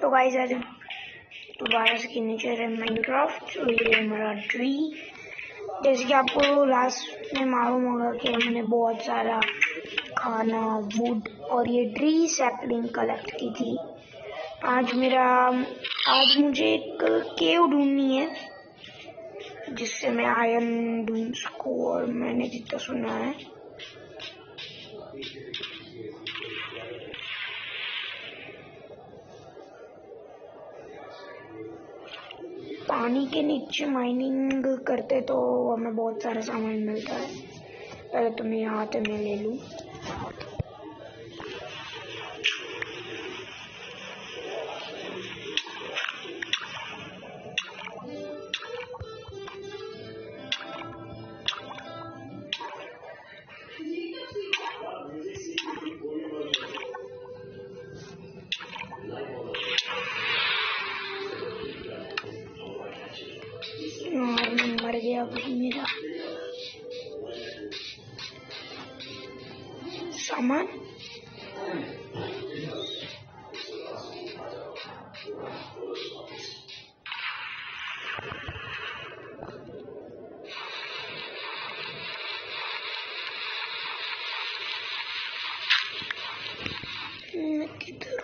तो गाइस आज दोबारा से खेलने चल रहे हैं माइनक्राफ्ट। तो ये हमारा ट्री, जैसे कि आपको लास्ट में मालूम होगा कि हमने बहुत सारा खाना, वुड और ये ट्री सैपलिंग कलेक्ट की थी। आज मुझे एक केव ढूंढनी है जिससे मैं आयरन ढूंढ सकूँ, और मैंने जितना सुना है पानी के नीचे माइनिंग करते तो हमें बहुत सारा सामान मिलता है। पहले तो मैं यहाँ से मैं ले लूँ। मर गया मेरा सामान। मैं किधर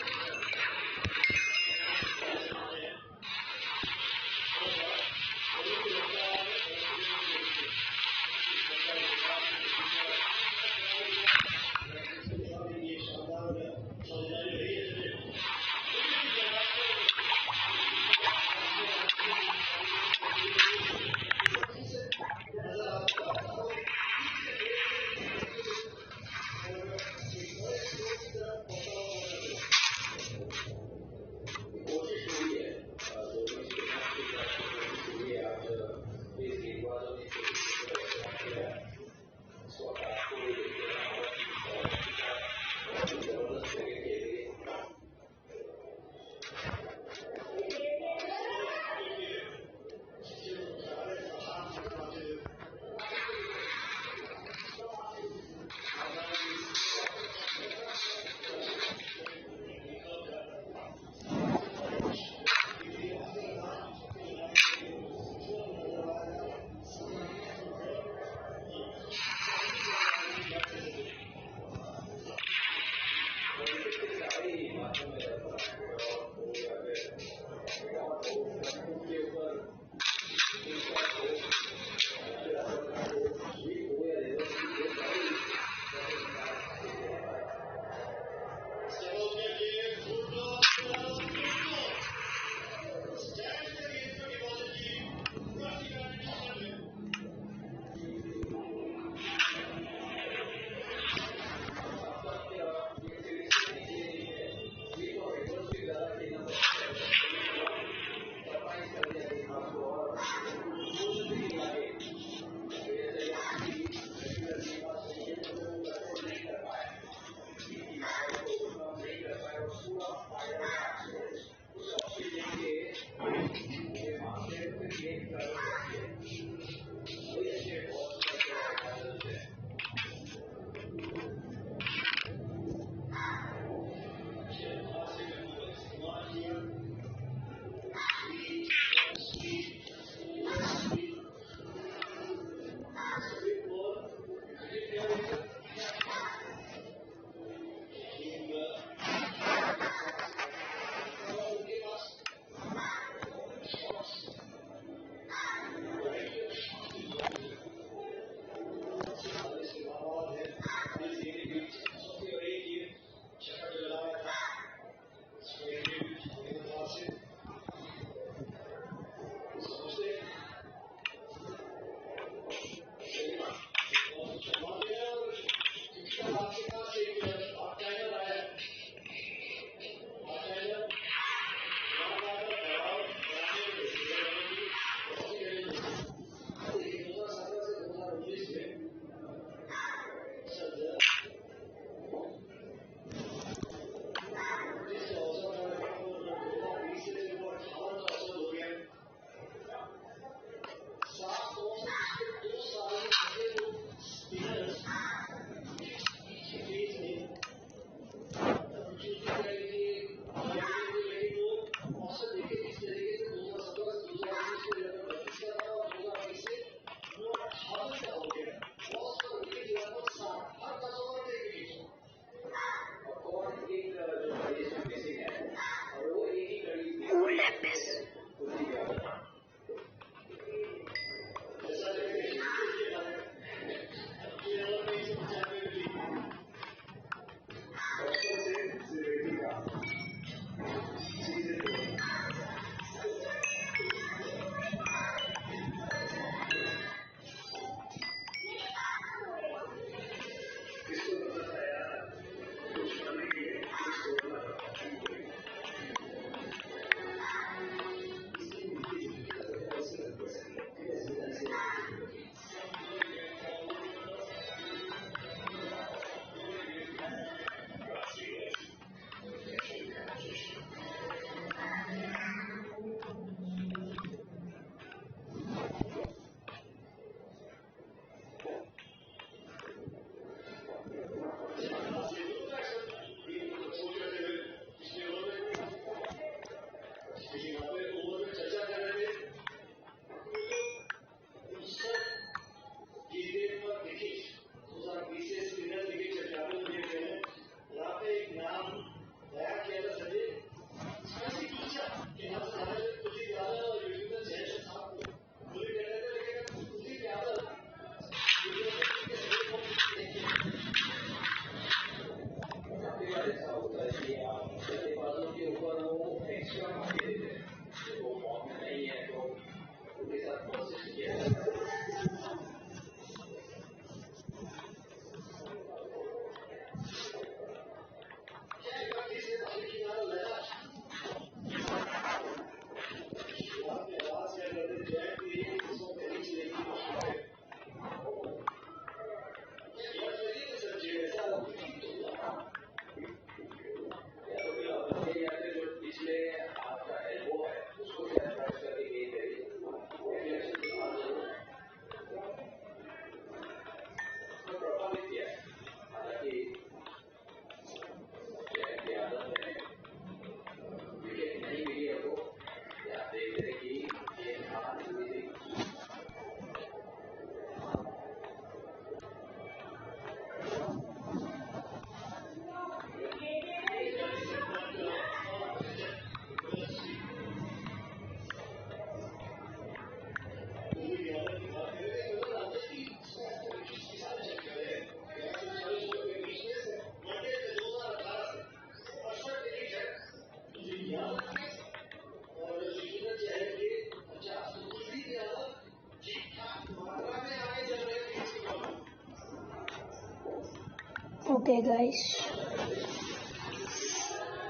ओके गाइस,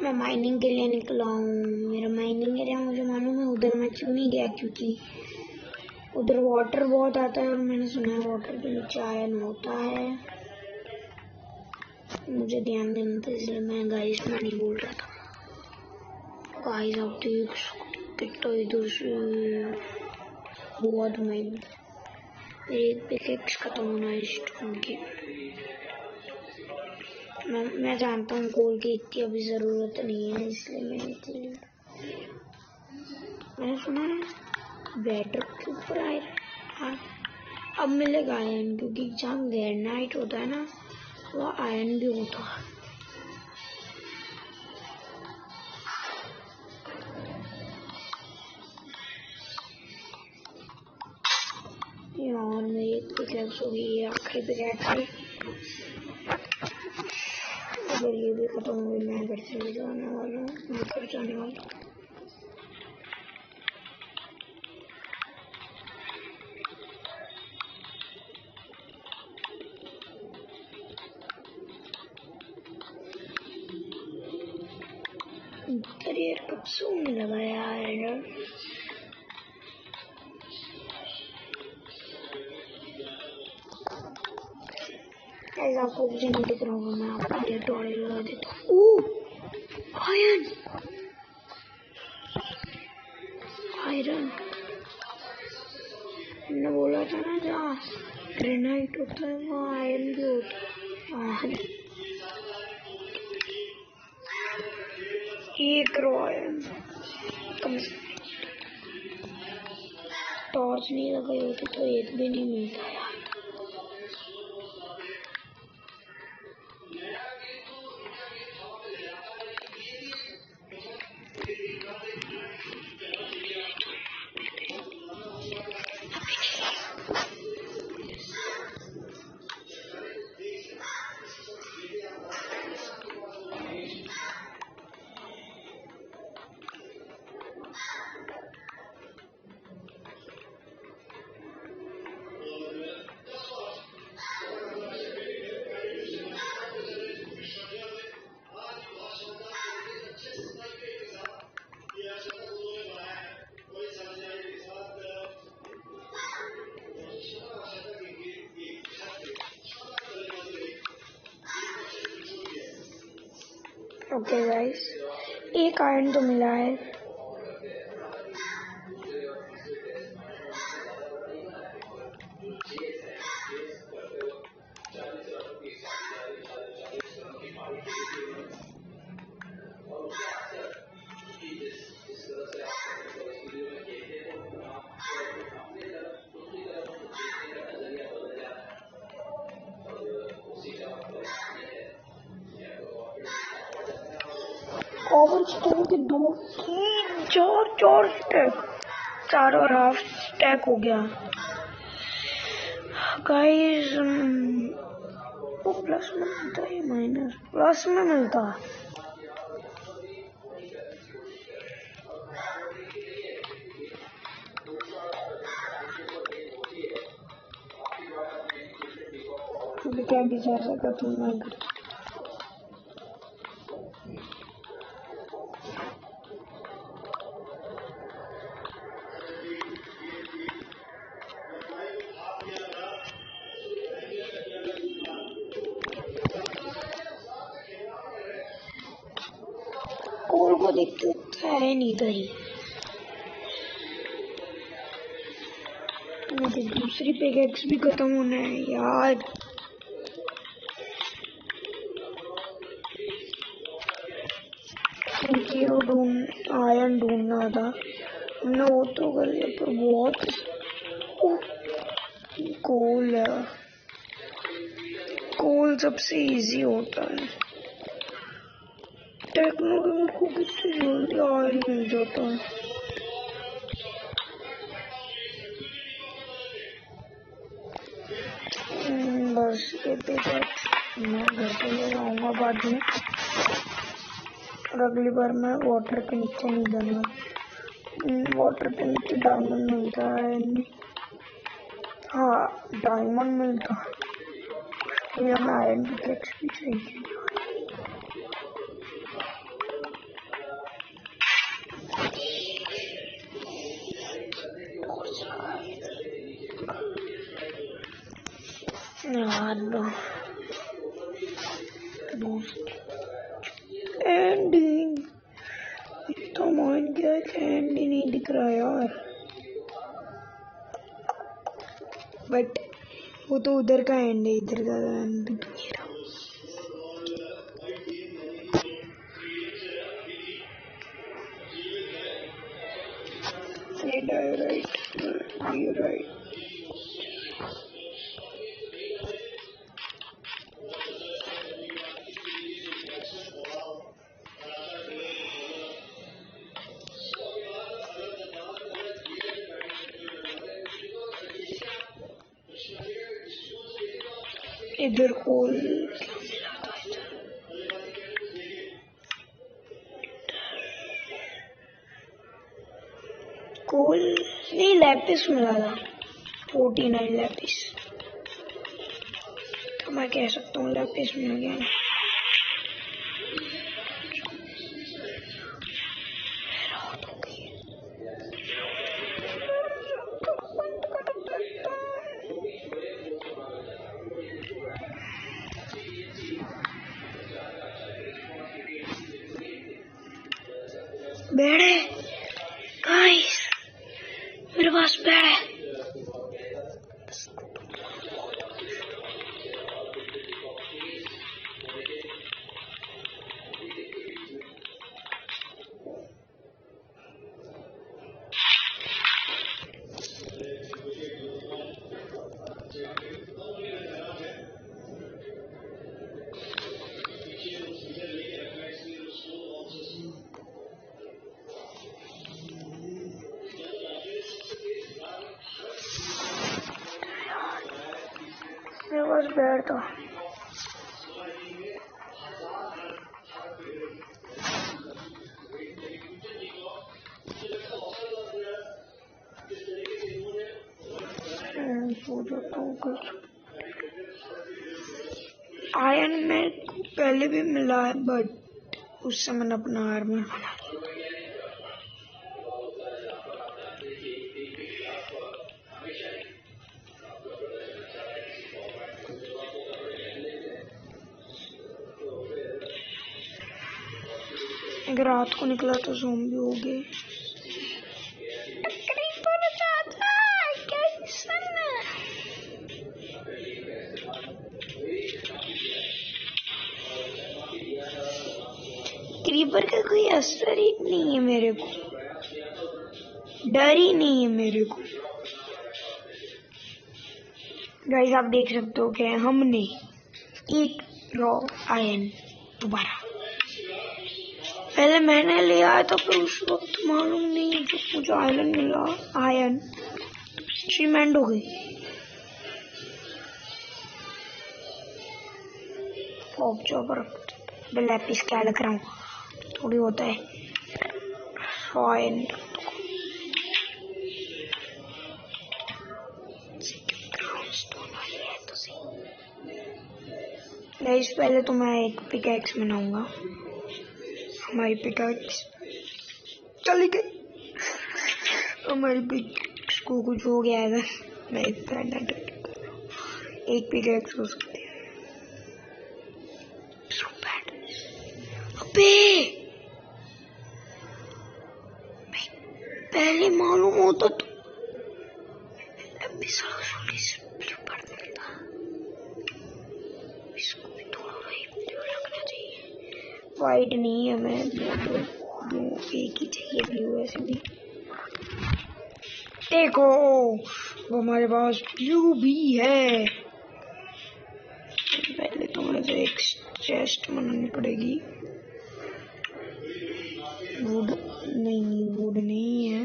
मैं माइनिंग के लिए निकला हूँ। मेरा माइनिंग एरिया मुझे मालूम है, उधर मैं क्यों नहीं गया क्योंकि उधर वाटर बहुत आता है और मैंने सुना है वाटर के नीचे आयरन होता है। मुझे ध्यान देना था, इसलिए मैं गाइस मैं नहीं बोल रहा था। गाइस आप देख सकते तो इधर से बहुत मेरी पिकेक्स खत्म होना है स्टोन की। मैं जानता हूँ कोल की इतनी अभी ज़रूरत नहीं है, इसलिए मैंने सुना है बेडरॉक के ऊपर आयरन अब मिलेगा आयरन, क्योंकि जहाँ ग्रेनाइट होता है ना वह आयरन भी होता है। यार मेरी एक पिकैक्स हो गई, ये आखिरी पिकैक्स है। अगर ये भी खत्म हो गई मैं घर से जाने वाला हूँ, मैं घर जाने वाला हूँ। करियर कब से होने लगा यार। ऐसा आपको मुझे नहीं दिख रहा होगा, मैं आपको ये टॉर्च लगा देता हूँ। ओह आयरन, आयरन मैंने बोला था ना जहाँ ग्रेनाइट होता है वहाँ आयरन भी होता है। एक रो आयरन कम से टॉर्च नहीं लगाई होती तो एक भी नहीं मिलता यार। ओके गाइस, एक आयरन तो मिला है। कॉबल स्टोन के दो तीन चार स्टैक, 4.5 स्टैक हो गया गाइस। वो प्लस में मिलता है माइनस प्लस में मिलता है। क्या विचार का तुम कोल को देखते है नहीं इधर ही। मुझे दूसरी पिकेक्स भी खत्म होना है यार। आयरन ढूंढना था, हमने वो तो कर लिया, पर बहुत कोल है। कोल सबसे इजी होता है। टेक्नोलॉजी को कितनी जल्दी आयरन मिल जाता है। बस ये पिकैक्स मैं घर पे ले आऊँगा बाद में, और अगली बार मैं वाटर के नीचे नहीं जाऊंगा। वाटर के नीचे डायमंड मिलता है। हाँ डायमंड मिलता है, मुझे अपना आयरन पिकेक्स भी चाहिए। एंडिंग तो मान गया, एंड ही नहीं दिख रहा यार। बट वो तो उधर का एंड है, इधर का एंड भी तो नहीं रहा। राइट। इधर कोल नहीं, लैपिस मिला था 49 लैपिस, तो मैं कह सकता हूँ लैपिस मिल गया। बेड है गाइस, मेरे पास बेड है। मेरे पास बेड था। कुछ आयरन में पहले भी मिला है, बट उससे मैंने अपना आर्मर बना अगर रात को निकला तो ज़ॉम्बी हो गए। क्रीपर का कोई असर ही नहीं है मेरे को, डर ही नहीं है मेरे को। गाइस आप देख सकते हो कि हमने एक रॉ आयरन दोबारा, पहले मैंने लिया था पर उस वक्त मालूम नहीं, जब मुझे आयरन मिला आयरन स्ट्रीम एंड हो गई। पॉप चॉपर लैपिस क्या लग रहा हूँ, थोड़ी होता है पॉइंट। गाइस पहले तो मैं एक पिकैक्स बनाऊंगा। हमारी पिकैक्स चली गई, हमारी पिकैक्स को कुछ हो गया है। मैं एक पिकैक्स हो सकती है। अबे पहले मालूम होता तो इसको भी थोड़ा रखना चाहिए। वाइट नहीं है, मैं एक ही चाहिए ब्लू। ऐसे भी देखो वो हमारे पास ब्लू भी है। पहले तो मुझे एक चेस्ट बनानी पड़ेगी। वुड नहीं है,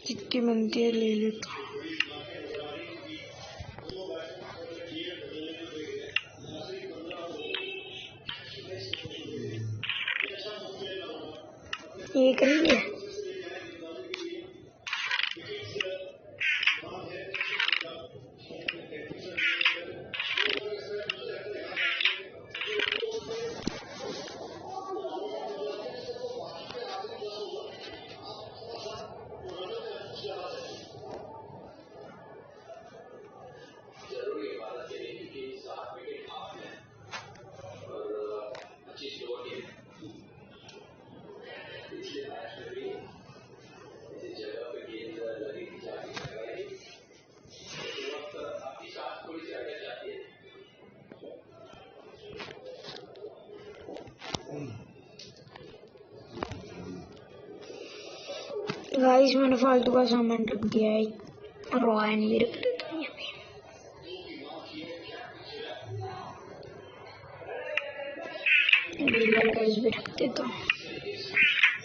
जितनी बनती है ले लेता हूँ। ये करेंगे गाइस मैंने फालतू का सामान रख दिया है, रॉयन भी रख देता हूँ यहाँ पे, गाइस भी रख देता हूँ।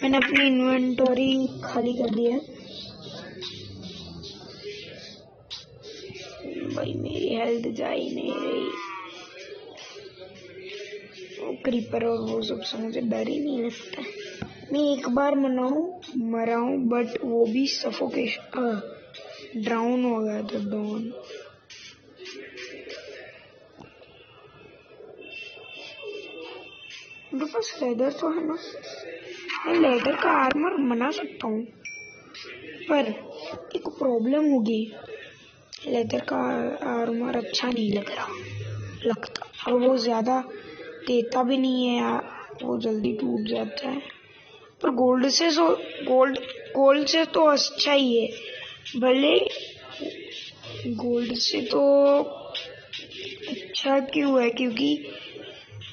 मैंने अपनी इन्वेंटरी खाली कर दिया है भाई, मेरी हेल्थ जा ही नहीं रही। वो क्रीपर और वो सब से मुझे डर ही नहीं लगता। मैं एक बार मरा हूँ बट वो भी सफोकेशन ड्राउन हो गया था। डाउन मेरे पास लेदर तो है ना, मैं लेदर का आर्मर बना सकता हूँ, पर एक प्रॉब्लम होगी, लेदर का आर्मर अच्छा नहीं लगता और वो ज़्यादा देता भी नहीं है, वो जल्दी टूट जाता है। पर गोल्ड से तो अच्छा ही है, भले गोल्ड से तो अच्छा क्यों है, क्योंकि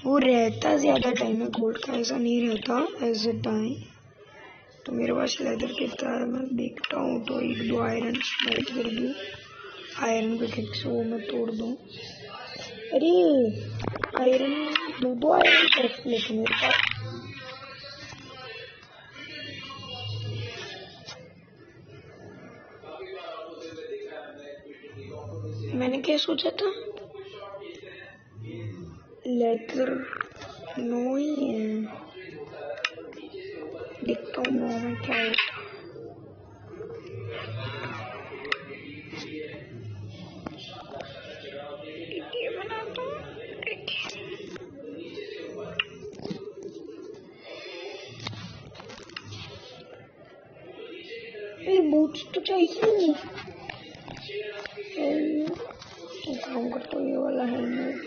वो रहता ज़्यादा टाइम है, गोल्ड का ऐसा नहीं रहता ऐसे टाइम। तो मेरे पास लेदर कितना है मैं देखता हूँ, तो 1-2 आयरन स्मेल्ट कर दूँ, आयरन पिकेक्स वो मैं तोड़ दूँ। अरे आयरन 2 आयरन सिर्फ लेके मेरे पास। मैंने क्या सोचा था, लेदर नो ही है, देखता हूँ नो में क्या होता। ये बनाता हूँ, बूट्स तो चाहिए, काम करता हूँ, ये वाला हेलमेट।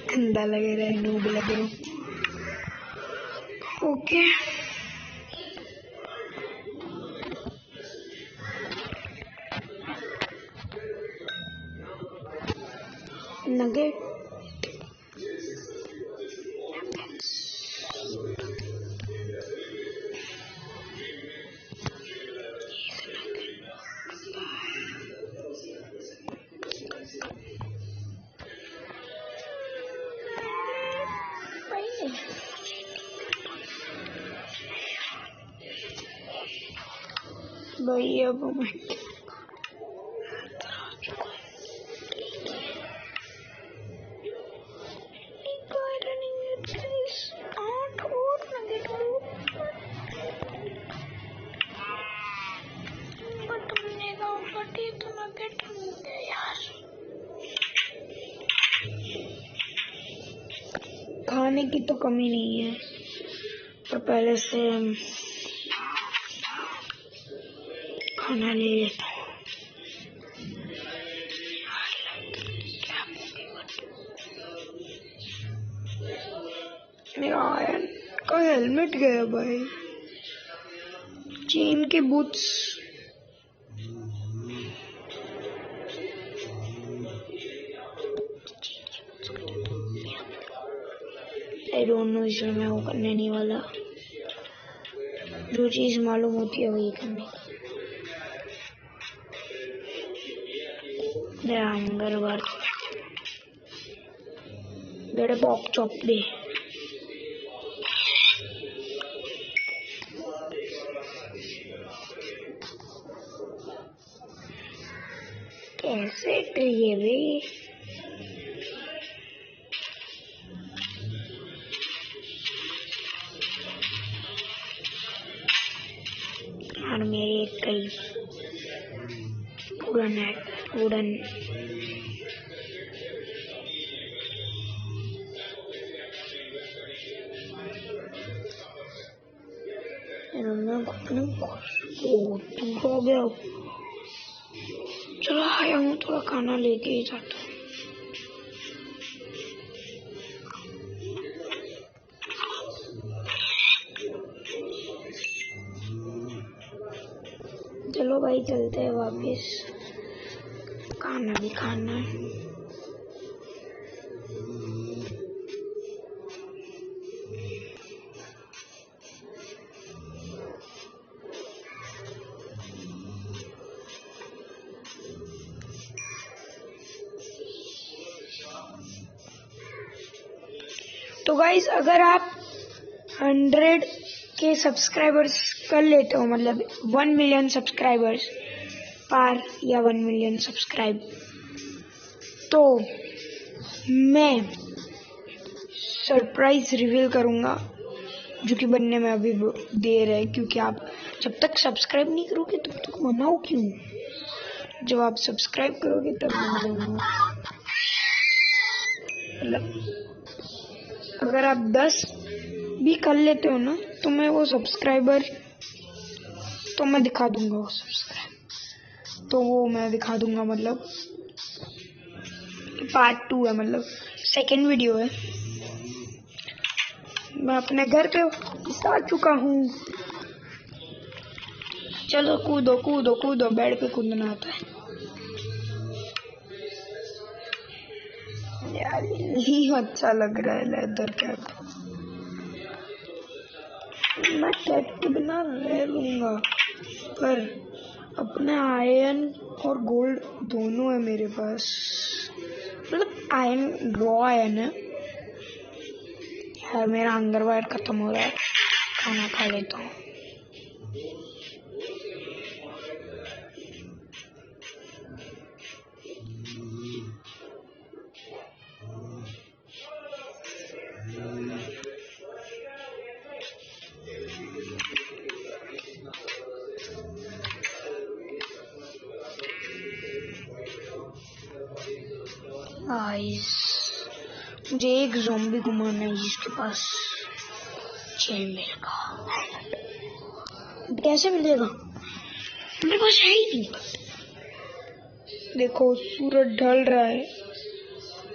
गंदा लग रहा है, नूब लग रहा है। ओके नगेट भाई, अब मैं खाने की तो कमी नहीं है, पर पहले से खाना ले लेता हूँ। मेरा आयरन का हेलमेट गया भाई, चेन के बूट्स आई डोंट नो, इसमें मैं वो करने नहीं वाला, जो चीज मालूम होती है वही करने। हंगर बार बेड़े पॉप चॉप दे। कैसे ये भी और मेरे कई वुडन हो गया। चलो आया हूँ, थोड़ा खाना लेके ही जाता हूँ। चलो भाई चलते हैं वापस, खाना भी खाना है। तो गाइज अगर आप 100 के सब्सक्राइबर्स कर लेते हो, मतलब 1 मिलियन सब्सक्राइबर्स पार या 1 मिलियन सब्सक्राइब, तो मैं सरप्राइज रिवील करूँगा जो कि बनने में अभी देर है, क्योंकि आप जब तक सब्सक्राइब नहीं करोगे तब तक मनाओ क्यों? जब आप सब्सक्राइब करोगे तब मनाऊंगा। मतलब अगर आप 10 भी कर लेते हो ना, तो मैं वो सब्सक्राइबर तो मैं दिखा दूंगा, वो सब्सक्राइब तो वो मैं दिखा दूंगा। मतलब पार्ट 2 है, मतलब सेकंड वीडियो है। मैं अपने घर पे आ चुका हूँ। चलो कूदो कूदो कूदो, बेड पे कूदना आता है यार, ही अच्छा लग रहा है लेदर कैप। मैं कैट के बिना रह लूंगा, पर अपना आयरन और गोल्ड दोनों है मेरे पास। मतलब आयरन रॉ आयरन है यार। मेरा हंगर वायर खत्म हो रहा है, खाना खा लेता हूँ। गाइस मुझे एक ज़ॉम्बी को मारना है जिसके पास चेन मिलेगा। कैसे मिलेगा? मेरे पास है ही नहीं। देखो सूरज ढल रहा है,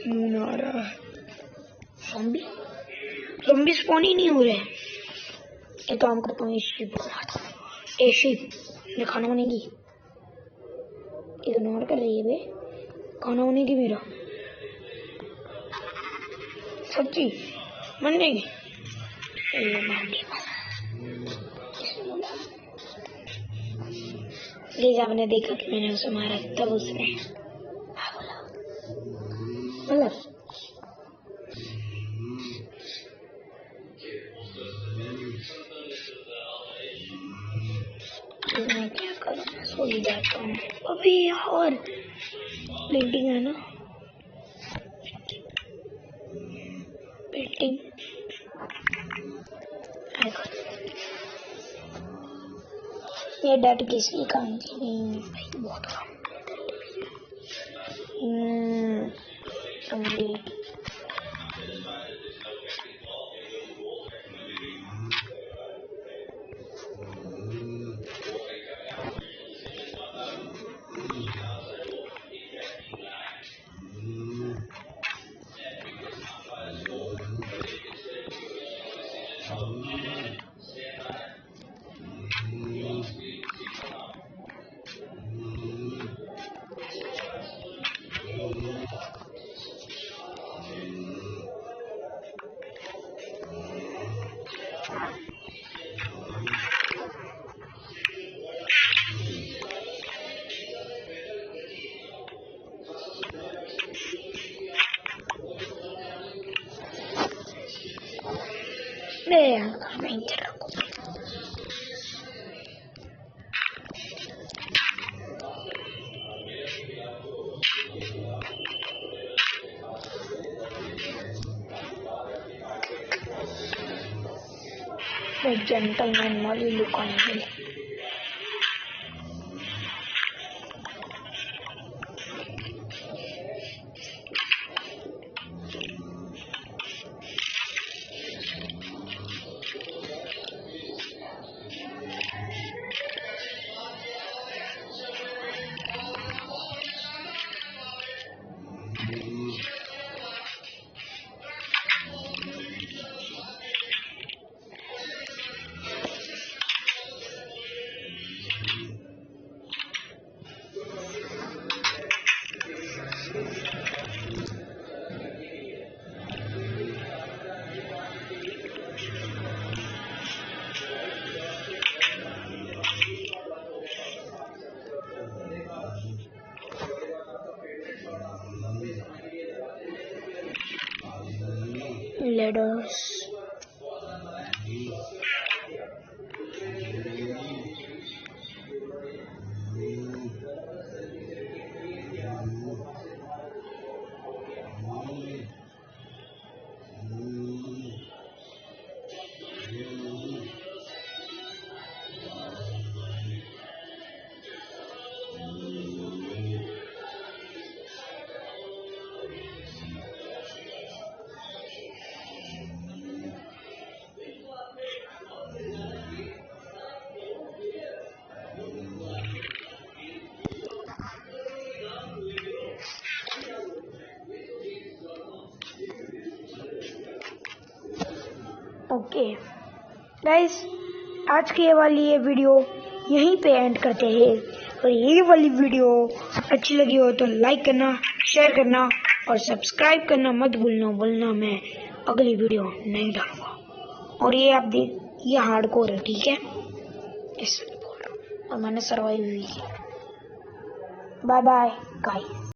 मून आ रहा है। ज़ॉम्बी स्पॉन ही नहीं हो रहे। ये काम करता हूँ, शिप ए शिप ने खाना बनेगी। इग्नोर कर रही है बे, खाना बनेगी मेरा। सब्जी बन जाएगी। आपने देखा कि मैंने उसे मारा, तब उसने मतलब मैं क्या करूँ, सो ही जाता हूँ अभी। और पेंटिंग है ना, पेंटिंग ये डट किसी काम की नहीं भाई, बहुत जेंटलमैन वाली लुक आएगी। स्पाइडर्स। ओके गाइस, आज की ये वीडियो यहीं पे एंड करते हैं। और ये वाली वीडियो अच्छी लगी हो तो लाइक करना, शेयर करना और सब्सक्राइब करना मत भूलना। मैं अगली वीडियो नहीं डालूंगा। और ये आप देख, ये हार्डकोर है, ठीक है, और मैंने सर्वाइव भी किया। Bye bye guys.